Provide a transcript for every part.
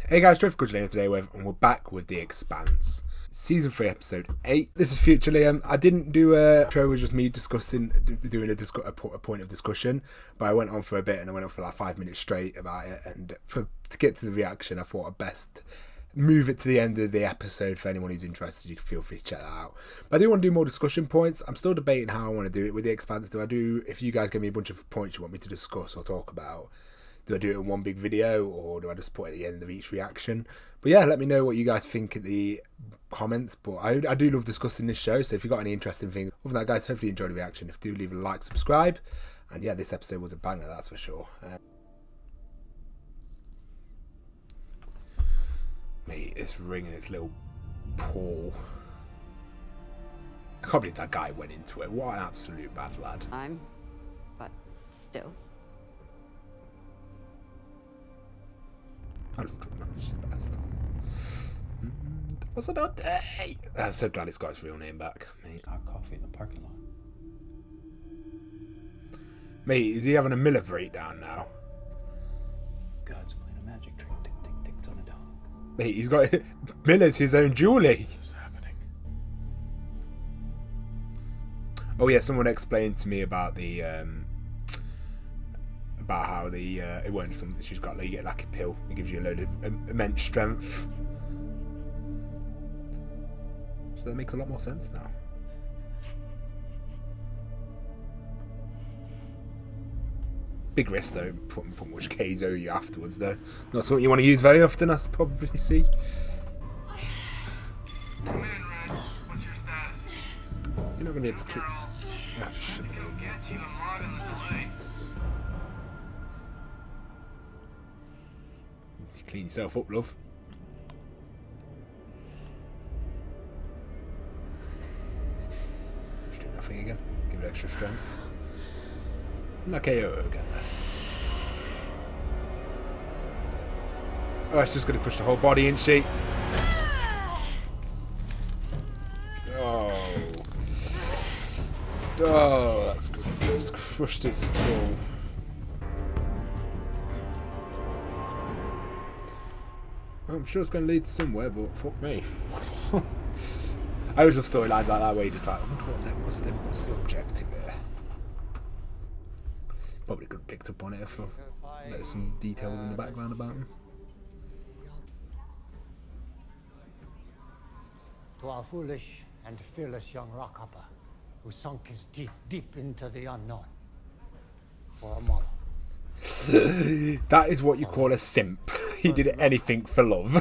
Hey guys, Joe today and we're back with The Expanse. Season 3, Episode 8. This is future Liam. I didn't do a show, it was just me doing a point of discussion, but I went on for a bit and I went on for like 5 minutes straight about it, and to get to the reaction I thought I'd best move it to the end of the episode. For anyone who's interested, you can feel free to check that out. But I do want to do more discussion points. I'm still debating how I want to do it with The Expanse. If you guys give me a bunch of points you want me to discuss or talk about, do I do it in one big video or do I just put it at the end of each reaction? But yeah, let me know what you guys think in the comments. But I do love discussing this show, so if you've got any interesting things, other than that guys, hopefully you enjoyed the reaction. If you do, leave a like, subscribe, and yeah, this episode was a banger, that's for sure. Mate, this ring and its little paw. I can't believe that guy went into it. What an absolute bad lad. But still. I just managed the best. What's another day? I'm so glad it's got his real name back, mate. Hot coffee in the parking lot. Mate, is he having a Miller breakdown now? God's playing a magic trick. Tick, tick, tick, on a dog. Mate, he's got Miller's his own Julie. What's happening? Oh yeah, someone explained to me about the about how the it wasn't something she's got. Like, you get like a pill, it gives you a load of immense strength. So that makes a lot more sense now. Big risk though, put much KO you afterwards though. Not something you want to use very often, I probably see. Come in, Red. What's your status? You're not gonna be able to keep. Ah, just shut it You'll up. get you a log on the delay. Clean yourself up, love. Just do nothing again. Give it extra strength. Not KO again though. Oh, it's just gonna crush the whole body, isn't she? Oh. Oh, that's good. It's crushed his skull. I'm sure it's going to lead to somewhere, but fuck me. I always love storylines like that where you're just like, what's the objective here? Probably could have picked up on it if there's some details in the background about him. To our foolish and fearless young rockhopper who sunk his teeth deep into the unknown for a model. That is what you call a simp. He did anything for love.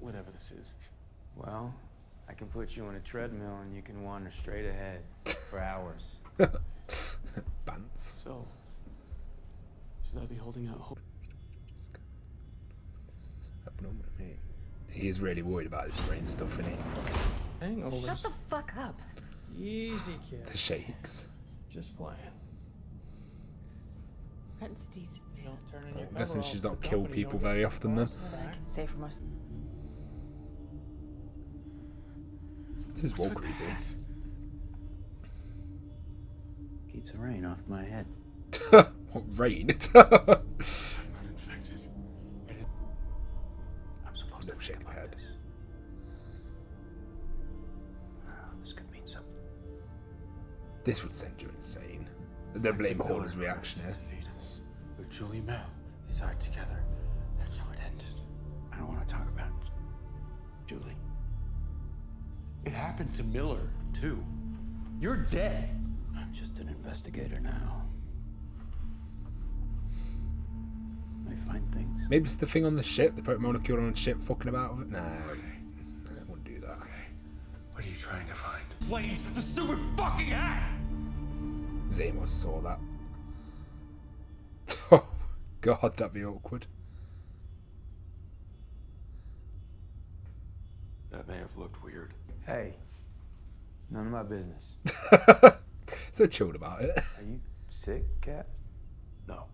Whatever this is. Well, I can put you on a treadmill and you can wander straight ahead for hours. Bants. So, should I be holding out hope? He is really worried about his brain stuff, isn't he? Hangovers. Shut the fuck up. Easy, kid. The shakes. Just playing. That's a decent You man. don't turn in your I'm guessing coveralls she's to not the killed company, people don't get very the often then. boss I back. can say for most. This is more What's with creepy. that? Keeps the rain off my head. What, rain? I'm not infected. I'm supposed No to shaking think about head. this. Oh, this could mean something. This would send you insane. Don't blame Horner's reaction here. Venus, with Julie Mel, they died together. That's how it ended. I don't want to talk about Julie. It happened to Miller, too. You're dead. I'm just an investigator now. I find things. Maybe it's the thing on the ship, the proton molecule on the ship fucking about with it. No, I wouldn't do that. What are you trying to find? Please, the stupid fucking hat! Zamos saw that. Oh, God, that'd be awkward. That may have looked weird. Hey, none of my business. So chilled about it. Are you sick, Cat? No.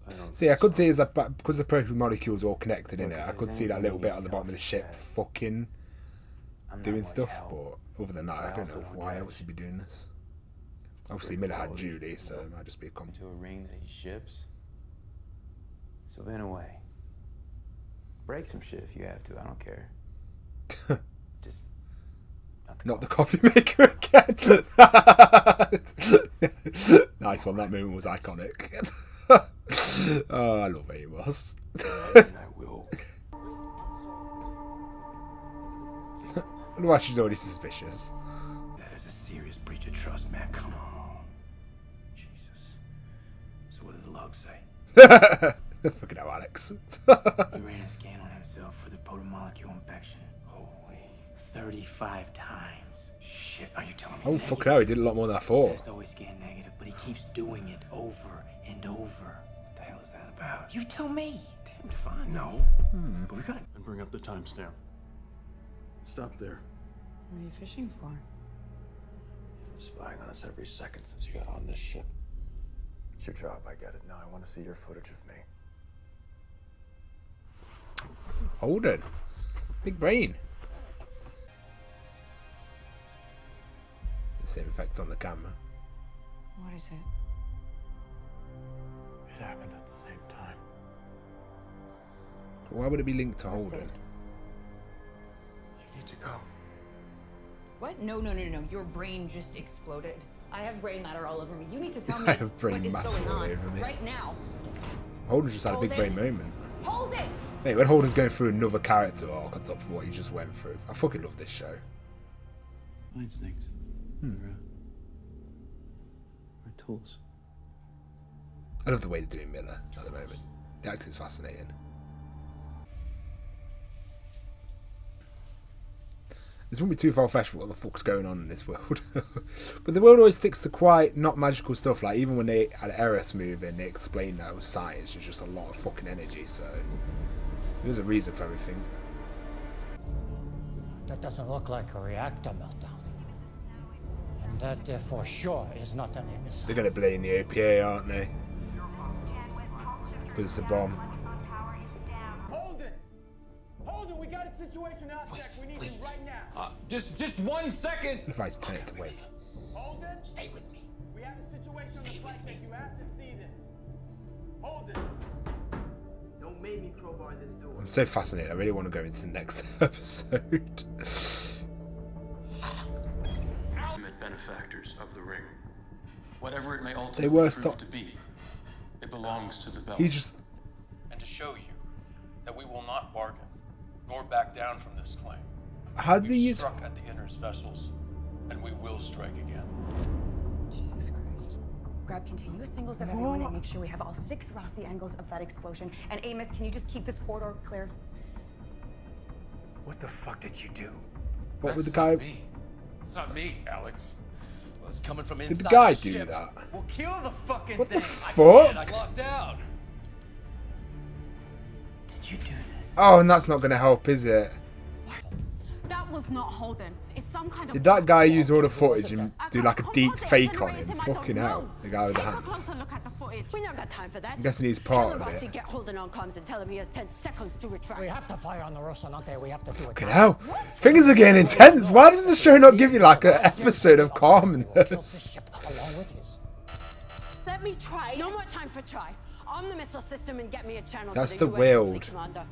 I don't See, I could see is that because the proton molecule's all connected in it, I could see that little bit on the bottom of the ship fucking I'm not doing much stuff, help. but other than that, I don't also know don't why judge. else he'd be doing this. Obviously, Miller had Julie, so it might just be a to a ring that he ships. So in a way, break some shit if you have to. I don't care. Just not the coffee maker again. Nice one. That moment was iconic. Oh, I love it. It was. And I will. I wonder why she's already suspicious. That is a serious breach of trust, man. Come on. Jesus. So what did the log say? Fucking hell, Alex. He ran a scan on himself for the potent molecule infection. Holy, 35 times. Shit, are you telling me? Oh, fucking hell, he did a lot more than I thought. Test always scan negative, but he keeps doing it over and over. What the hell is that about? You tell me. Damn fine. No. But we gotta. And bring up the timestamp. Stop there. What are you fishing for? You've been spying on us every second since you got on this ship. It's your job, I get it. Now I want to see your footage of me. Holden. Big brain. The same effect on the camera. What is it? It happened at the same time. Why would it be linked to Holden? You need to go. What? No. Your brain just exploded. I have brain matter all over me. You need to tell me I have brain what is matter going all on over me. right now. Holden just had a big brain Holden. moment. Hold it! Mate, when Holden's going through another character arc on top of what he just went through. I fucking love this show. My instincts. My tools. I love the way they're doing Miller at the moment. The acting's fascinating. This wouldn't be too far-fetched what the fuck's going on in this world. But the world always sticks to quite not magical stuff. Like, even when they had Eris move in, they explained that it was science. It's just a lot of fucking energy, so... There's a reason for everything. That doesn't look like a reactor meltdown. And that, for sure, is not an missile. They're going to blame the OPA, aren't they? Because it's a bomb. Holden, we got a situation out there. We need him right now. Just 1 second. If I turn it to wait. Holden, stay with me. We have a situation on the flight deck. You have to see this. Holden, don't make me crowbar this door. I'm so fascinated. I really want to go into the next episode. Ultimate benefactors of the ring. Whatever it may ultimately They were prove stopped. to be, it belongs to the belt. He just... And to show you that we will not bargain, nor back down from this claim. How did they We've use... struck at the Inner's vessels, and we will strike again. Jesus Christ. Grab continuous singles of everyone and make sure we have all 6 Rossi angles of that explosion. And Amos, can you just keep this corridor clear? What the fuck did you do? What would the guy... It's not me, Alex. Well, it's coming from Did inside the guy the do ship. that? Well, kill the fucking What the thing. fuck? I locked out. Did you do this? Oh, and that's not going to help, is it? That was not Holden. It's some kind of... Did that guy use all the footage and I do can't like a deep composite fake on generates him? I don't Fucking know. hell. The guy with the Take a hands. closer look at the footage. We not got time for that. I'm guessing he's part of Rossi it. get Holden on comms and tell him he has 10 seconds to retract. We have to fire on the Rocinante. We have to do it. Fucking hell. Things are getting intense. Why does the show not give you like an episode of calmness? Along with his. Let me try. No more time for try. Arm the missile system and get me a channel That's to the the UN Wild. Commander.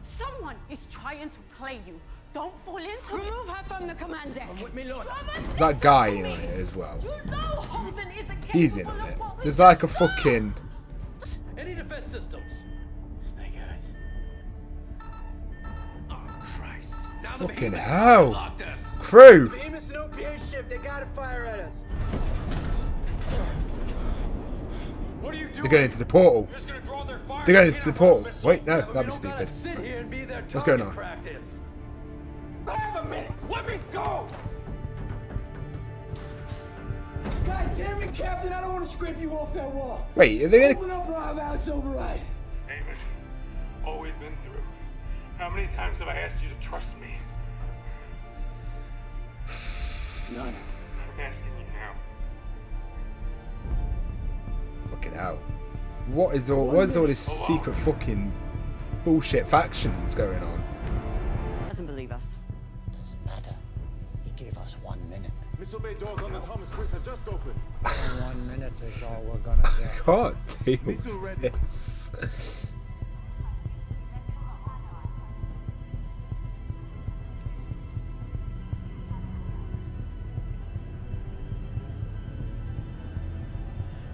Someone is trying to play you. Don't fall into it. Remove her from the command deck. With me, Lord. There's that guy in on it as well. You know Holden isn't He's in capable on of it. pulling There's like a this off. fucking... Any defense systems? Snake eyes. Oh, Christ. Now the Fucking behemoths hell. locked us. Crew. Amos and OPA ship, they gotta fire at us. What are you doing? They're going into the portal. You're just gonna draw their fire. They're going into the portal. Missile. Wait, no, Yeah, but that'd we be don't gotta stupid. sit here and be their What's going target on? Practice. Have a minute. Let me go. God damn it, Captain, I don't want to scrape you off that wall. Wait, are they going to... Open up or I'll have Alex override. Amos, all we've been through. How many times have I asked you to trust me? None. I'm asking you now. Fucking hell. What is all this secret fucking bullshit factions going on? Doesn't believe us. Doesn't matter. He gave us 1 minute. Missile bay doors on the Thomas Prince have just opened. 1 minute is all we're gonna get. God, Missile ready. yes.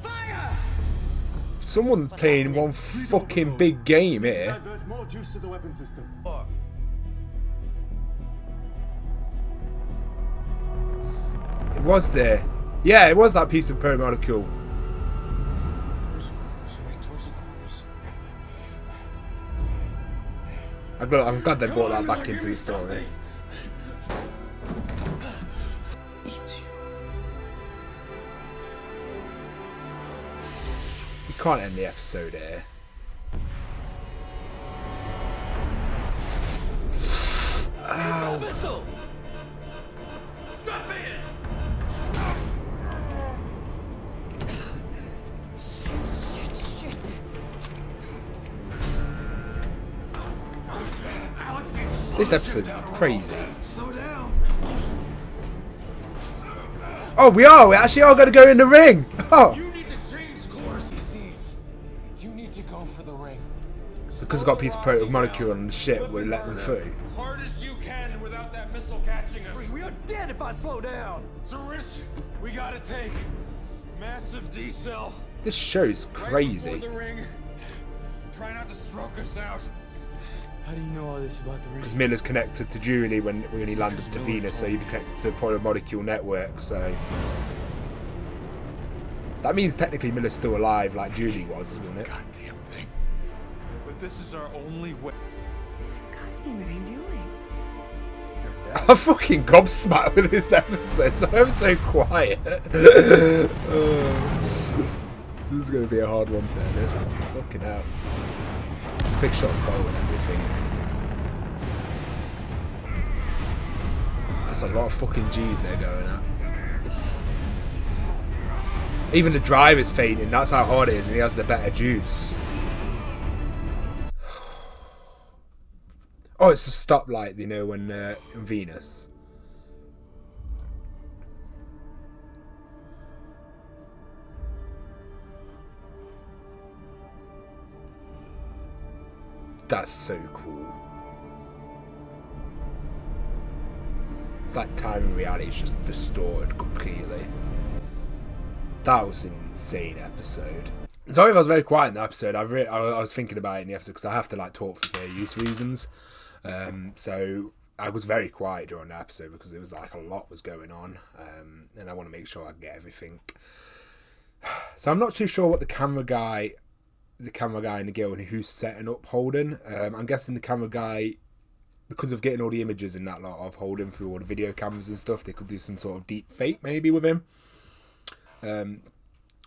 Fire! Someone's playing one fucking big game here. Divert more juice to the weapon system. It was there. Yeah, it was that piece of proto-molecule. I'm glad they brought that back into the story. You can't end the episode here. Ow. This episode's crazy. Oh, we actually are going to go in the ring. Oh. You need to change course. You need to go for the ring. Because I've got a piece of proto-molecule on the ship, we'll let them through. Hard as you can without that missile catching us. We are dead if I slow down. It's a risk we gotta take. Massive D-cell. This show's Right crazy. before the ring. Try not to stroke us out. How do you know all this about the ring? Because Miller's connected to Julie when he landed to Venus, so he'd be connected to the proto-molecule network, so... That means technically Miller's still alive, like Julie was, wouldn't it? Goddamn thing. But this is our only way. Cosby, what are you doing? I'm fucking gobsmacked with this episode, so I'm so quiet. This is going to be a hard one to edit. Fucking hell. Let's take a shot of photo and everything. That's a lot of fucking G's they're going at. Even the driver's fainting, that's how hard it is, and he has the better juice. Oh, it's a stoplight, you know, when in Venus. That's so cool. It's like time and reality is just distorted completely. That was an insane episode. Sorry if I was very quiet in the episode. I was thinking about it in the episode because I have to like talk for fair use reasons. So I was very quiet during the episode because it was like a lot was going on, and I want to make sure I get everything. So I'm not too sure what the camera guy and the girl and who's setting up Holden. I'm guessing the camera guy, because of getting all the images and that lot of Holden through all the video cameras and stuff, they could do some sort of deep fake maybe with him.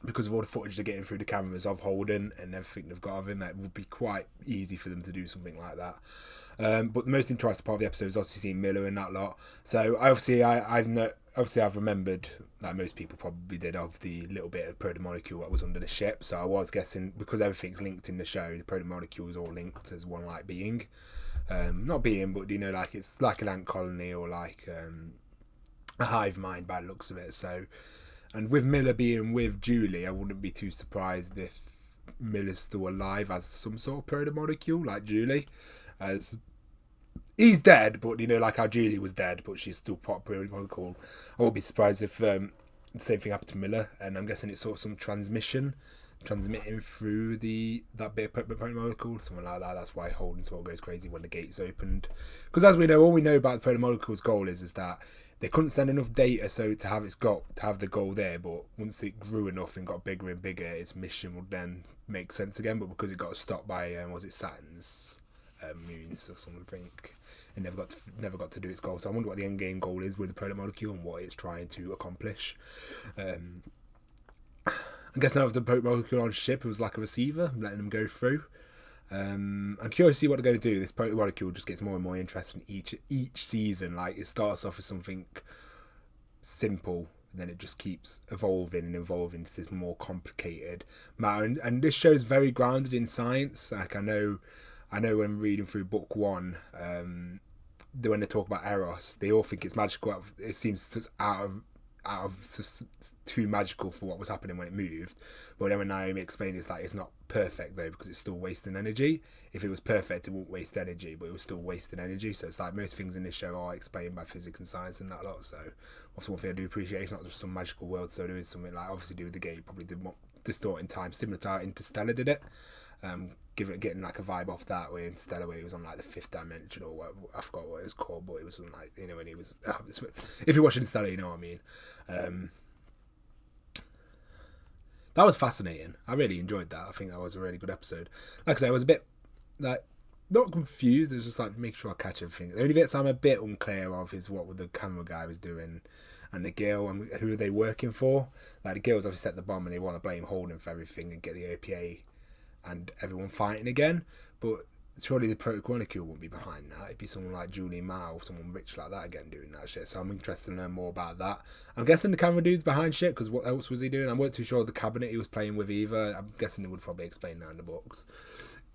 Because of all the footage they're getting through the cameras of Holden and everything they've got of him, it would be quite easy for them to do something like that. But the most interesting part of the episode is obviously seeing Miller and that lot. So I've remembered, like most people probably did, of the little bit of proto-molecule that was under the ship. So I was guessing, because everything's linked in the show, the proto-molecule is all linked as one like being. Not being, but you know, like it's like an ant colony or like a hive mind by the looks of it. So, and with Miller being with Julie, I wouldn't be too surprised if Miller's still alive as some sort of proto-molecule, like Julie. As he's dead, but you know, like how Julie was dead, but she's still proto-molecule. I won't be surprised if the same thing happened to Miller, and I'm guessing it's sort of some transmitting through that bit of proto-molecule, something like that. That's why Holden sort of goes crazy when the gates opened. Because as we know, all we know about the proto-molecule's goal is that they couldn't send enough data so to have the goal there, but once it grew enough and got bigger and bigger, its mission would then make sense again. But because it got stopped by was it Saturn's moons or something, and never got to do its goal. So I wonder what the end game goal is with the proto-molecule and what it's trying to accomplish. I guess now with the proto-molecule on ship, it was like a receiver, letting them go through. I'm curious to see what they're going to do. This proto-molecule just gets more and more interesting each season. Like, it starts off as something simple, and then it just keeps evolving into this more complicated matter. And this show's very grounded in science. Like, I know when reading through book one, when they talk about Eros, they all think it's magical. It seems just out of out of just too magical for what was happening when it moved. But then when Naomi explained, it's like it's not perfect though, because it's still wasting energy. If it was perfect, it wouldn't waste energy, but it was still wasting energy. So it's like most things in this show are explained by physics and science and that a lot. So that's one thing I do appreciate. It's not just some magical world. So there is something like obviously do with the game, probably did more distorting time, similar to how Interstellar did it. Getting like a vibe off that way. Interstellar, where he was on like the fifth dimension or whatever, I forgot what it was called, but it was on like, you know, when he was if you're watching Interstellar, you know what I mean. That was fascinating. I really enjoyed that. I think that was a really good episode. Like I say, I was a bit like not confused. It was just like make sure I catch everything. The only bits I'm a bit unclear of is what the camera guy was doing and the girl and who are they working for. Like the girls obviously set the bomb and they want to blame Holden for everything and get the OPA and everyone fighting again, but surely the Protochronicle wouldn't be behind that. It'd be someone like Julie Mao, someone rich like that again doing that shit. So I'm interested to learn more about that. I'm guessing the camera dude's behind shit, because what else was he doing? I weren't too sure of the cabinet he was playing with either. I'm guessing it would probably explain that in the books.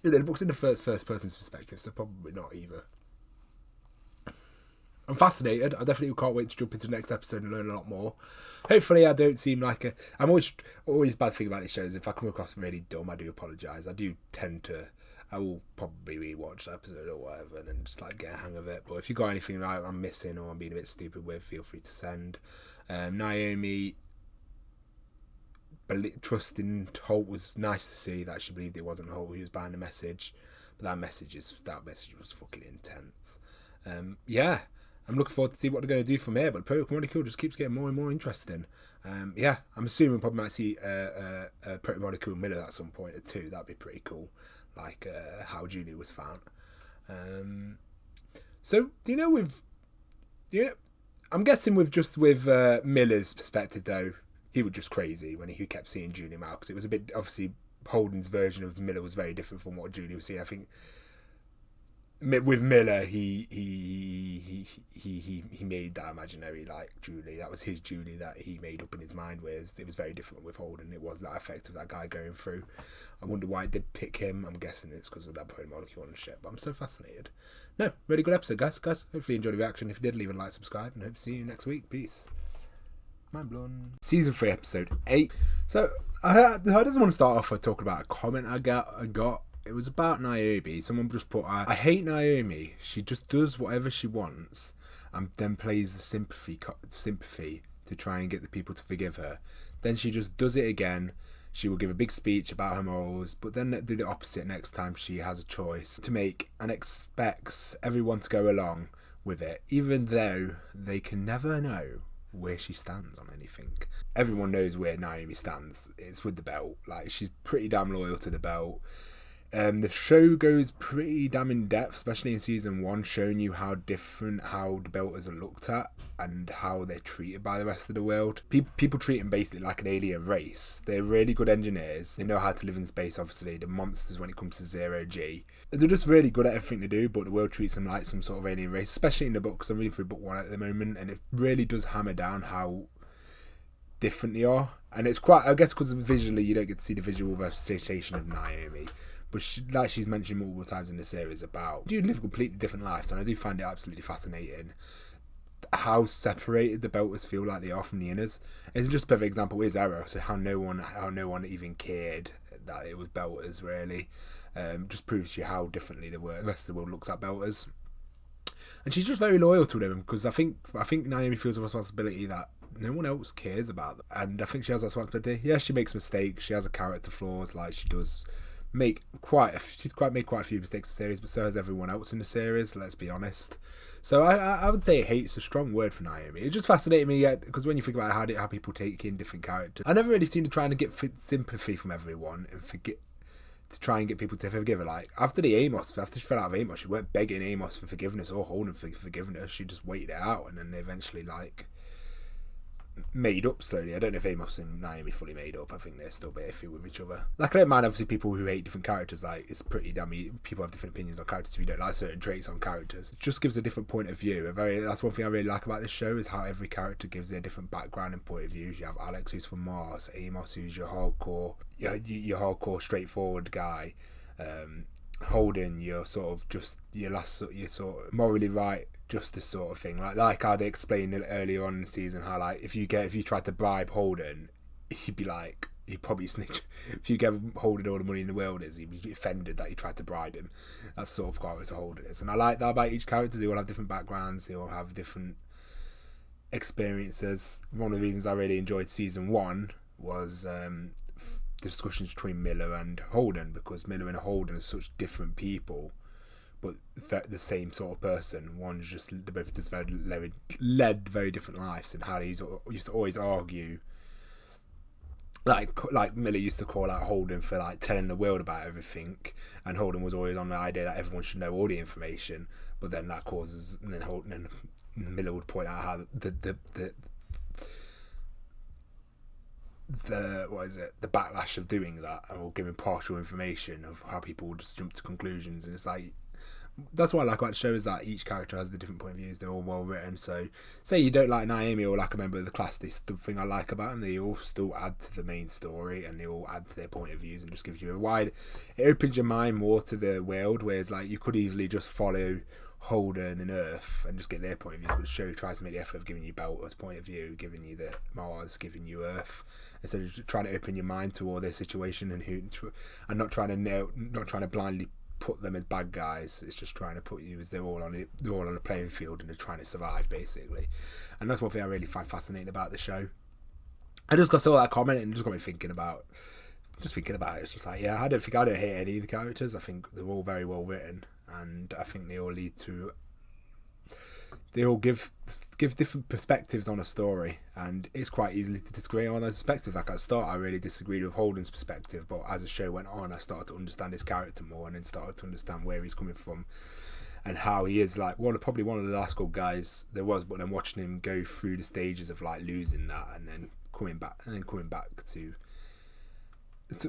Yeah, the book's in the first person's perspective, so probably not either. I'm fascinated. I definitely can't wait to jump into the next episode and learn a lot more. Hopefully I don't seem like a... I'm always bad thing about these shows. If I come across really dumb, I do apologise. I do tend to... I will probably rewatch the episode or whatever and then just like get a hang of it. But if you got anything that I'm missing or I'm being a bit stupid with, feel free to send. Naomi trusting Holt was nice to see that she believed it wasn't Holt who was behind the message. But that message was fucking intense. Yeah. I'm looking forward to see what they're going to do from here, but Protochronicle just keeps getting more and more interesting. Yeah, I'm assuming we probably might see Protochronicle and Miller at some point too. That'd be pretty cool, like how Julie was found. So I'm guessing with Miller's perspective though, he was just crazy when he kept seeing Julie Mao, because it was a bit obviously Holden's version of Miller was very different from what Julie was seeing. I think. With Miller, he made that imaginary like Julie. That was his Julie that he made up in his mind. Whereas it was very different with Holden. It was that effect of that guy going through. I wonder why it did pick him. I'm guessing it's because of that proto-molecule and shit. But I'm so fascinated. No, really good episode, guys. Hopefully you enjoyed the reaction. If you did, leave a like, subscribe, and hope to see you next week. Peace. Mind blown. Season 3, episode 8. So I just want to start off by talking about a comment I got. It was about Naomi. Someone just put, I hate Naomi. She just does whatever she wants and then plays the sympathy to try and get the people to forgive her. Then she just does it again. She will give a big speech about her morals, but then do the opposite next time she has a choice to make and expects everyone to go along with it, even though they can never know where she stands on anything. Everyone knows where Naomi stands. It's with the belt. Like, she's pretty damn loyal to the belt. The show goes pretty damn in depth, especially in season 1, showing you how different how the Belters are looked at and how they're treated by the rest of the world. People treat them basically like an alien race. They're really good engineers. They know how to live in space, obviously. The monsters when it comes to Zero G. They're just really good at everything they do, but the world treats them like some sort of alien race, especially in the book, because I'm reading through book 1 at the moment, and it really does hammer down how different they are. And it's quite, I guess because visually you don't get to see the visual representation of Naomi. But like she's mentioned multiple times in the series about, do live completely different lives, and I do find it absolutely fascinating how separated the Belters feel like they are from the Inners. It's just a perfect example is Arrow, so how no one even cared that it was Belters really. Just proves to you how differently the rest of the world looks at Belters. And she's just very loyal to them, because I think Naomi feels a responsibility that no one else cares about them. And I think she has that responsibility. Yeah, she makes mistakes, she has a character flaws, like she does made quite a few mistakes in the series, but so has everyone else in the series, let's be honest. So I would say hate's a strong word for Naomi. It just fascinated me, because when you think about how people take in different characters, I never really seem to try to get sympathy from everyone and to try and get people to forgive her. Like after she fell out of Amos, she weren't begging Amos for forgiveness or Holden for forgiveness. She just waited it out, and then they eventually made up slowly. I don't know if Amos and Naomi fully made up. I think they're still a bit iffy with each other. Like, I don't mind obviously people who hate different characters. Like, it's pretty dummy. People have different opinions on characters if you don't like certain traits on characters. It just gives a different point of view. That's one thing I really like about this show, is how every character gives their different background and point of view. You have Alex, who's from Mars, Amos, who's your hardcore straightforward guy, Holden, you're sort of just you're sort of morally right, justice sort of thing. Like how they explained it earlier on in the season, how like if you tried to bribe Holden, he'd probably snitch. If you gave Holden all the money in the world, he'd be offended that you tried to bribe him. That's sort of quite what Holden is, and I like that about each character. They all have different backgrounds. They all have different experiences. One of the reasons I really enjoyed season 1 was the discussions between Miller and Holden, because Miller and Holden are such different people, but the same sort of person. One's just, they both just led very different lives, and how they used to always argue. Like Miller used to call out Holden for like telling the world about everything, and Holden was always on the idea that everyone should know all the information. But then that causes, and then Miller would point out how the backlash of doing that, and or giving partial information of how people would just jump to conclusions. And it's like, that's what I like about the show, is that each character has the different point of views. They're all well written. So say you don't like Naomi or like a member of the class, this the thing I like about them, they all still add to the main story, and they all add to their point of views, and just gives you a wide, it opens your mind more to the world, whereas like you could easily just follow Holden and Earth and just get their point of view, but the show tries to make the effort of giving you Belter's point of view, giving you the Mars, giving you Earth, instead of trying to open your mind to all their situation, and not trying to blindly put them as bad guys. It's just trying to put you as they're all on a playing field and they're trying to survive, basically. And that's one thing I really find fascinating about the show. I just got all that comment and just got me thinking about it. It's just like, yeah, I don't hate any of the characters. I think they're all very well written, and I think they all give different perspectives on a story, and it's quite easily to disagree on those perspectives. Like at the start, I really disagreed with Holden's perspective, but as the show went on, I started to understand his character more, and then started to understand where he's coming from and how he is like probably one of the last good guys there was. But then watching him go through the stages of like losing that, and then coming back to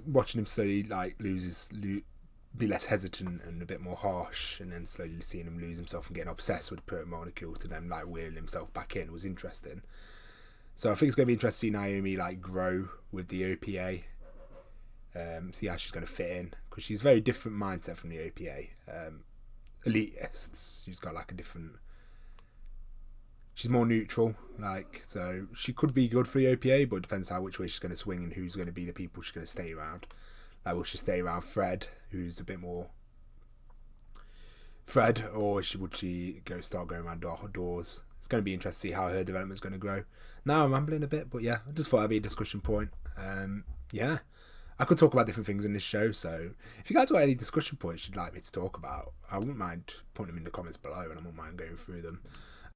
watching him slowly like be less hesitant and a bit more harsh, and then slowly seeing him lose himself and getting obsessed with the proton molecule to then like wheeling himself back in was interesting. So I think it's going to be interesting to see Naomi like grow with the OPA, see how she's going to fit in, because she's a very different mindset from the OPA. Elitists, she's got like a different, she's more neutral, like, so she could be good for the OPA, but it depends which way she's going to swing and who's going to be the people she's going to stay around. Like, will she stay around Fred, who's a bit more Fred, or would she start going around doors? It's going to be interesting to see how her development's going to grow. Now I'm rambling a bit, but yeah, I just thought that'd be a discussion point. Yeah, I could talk about different things in this show, so if you guys got any discussion points you'd like me to talk about, I wouldn't mind putting them in the comments below, and I wouldn't mind going through them.